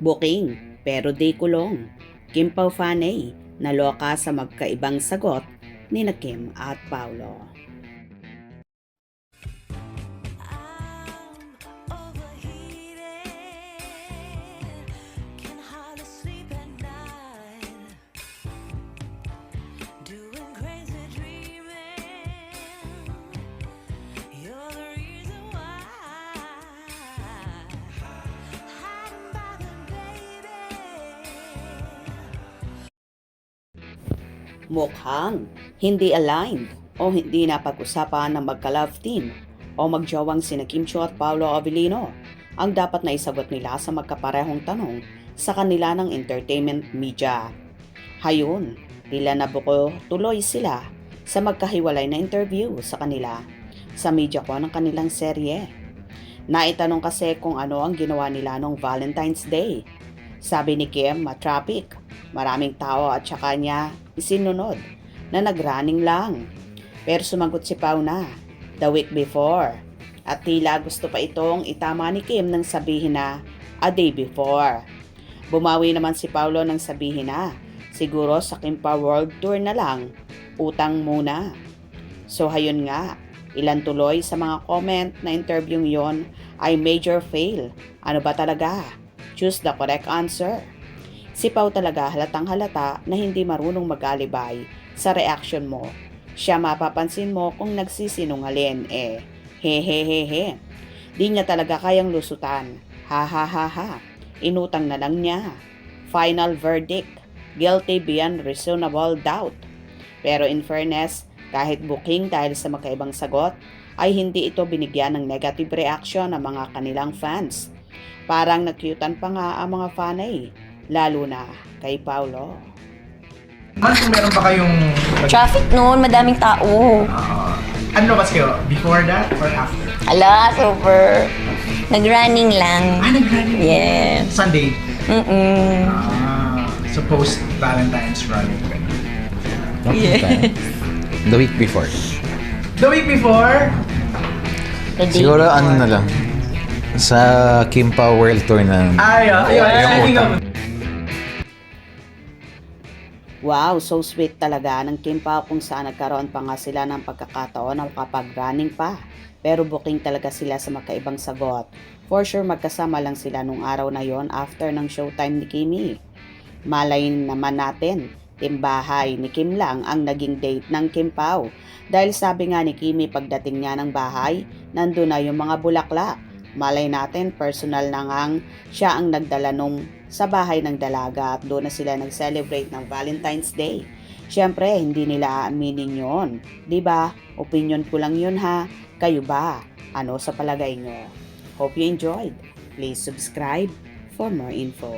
Booking, pero di kulong. Kim Pao Fanay, naloka sa magkaibang sagot ni na Kim at Paulo. Mukhang hindi aligned o hindi napag-usapan ng magka-love team o magjawang sina Kim Chiu at Paolo Avellino ang dapat na isagot nila sa magkaparehong tanong sa kanila ng entertainment media. Hayun, tila nabuko tuloy sila sa magkahiwalay na interview sa kanila sa media ko ng kanilang serye. Naitanong kasi kung ano ang ginawa nila noong Valentine's Day. Sabi ni Kim, matraffic, maraming tao at saka niya isinunod na nagrunning lang. Pero sumagot si Pao na, the week before. At tila gusto pa itong itama ni Kim nang sabihin na, a day before. Bumawi naman si Paulo nang sabihin na, siguro sa Kim Pao World Tour na lang, utang muna. So hayun nga, ilan tuloy sa mga comment na interviewing yon ay major fail. Ano ba talaga? Choose the correct answer. Si Pao talaga halatang halata na hindi marunong mag-alibay sa reaction mo. Siya mapapansin mo kung nagsisinungalin hehehehe. Di niya talaga kayang lusutan. Ha ha ha ha. Inutang na lang niya. Final verdict. Guilty beyond reasonable doubt. Pero in fairness, kahit booking dahil sa magkaibang sagot, ay hindi ito binigyan ng negative reaction ng mga kanilang fans. Parang nakyutan pa nga ang mga fanay, lalo na kay Paulo. Man, kung meron ba kayong... Traffic noon, madaming tao. Ano ba kayo? Before that or after? Ala, super. Nag-running lang. Nag-running? Yes. Sunday? So post-Valentine's running. Yes. The week before. The week before? Siguro ano na lang. Sa Kim Pao World Tour na Ayun. Wow, so sweet talaga ng Kim Pao kung saan nagkaroon pa nga sila ng pagkakataon na makapag-running pa. Pero booking talaga sila sa magkaibang sagot. For sure magkasama lang sila nung araw na yon after ng showtime ni Kimi. Malay naman natin, timbahay ni Kim lang ang naging date ng Kim Pao. Dahil sabi nga ni Kimi pagdating niya ng bahay, nandun na yung mga bulaklak. Malay natin, personal na ngang siya ang nagdala nung sa bahay ng dalaga at doon na sila nag-celebrate ng Valentine's Day. Siyempre, hindi nila aaminin yun. Diba? Opinion ko lang yun ha. Kayo ba? Ano sa palagay nyo? Hope you enjoyed. Please subscribe for more info.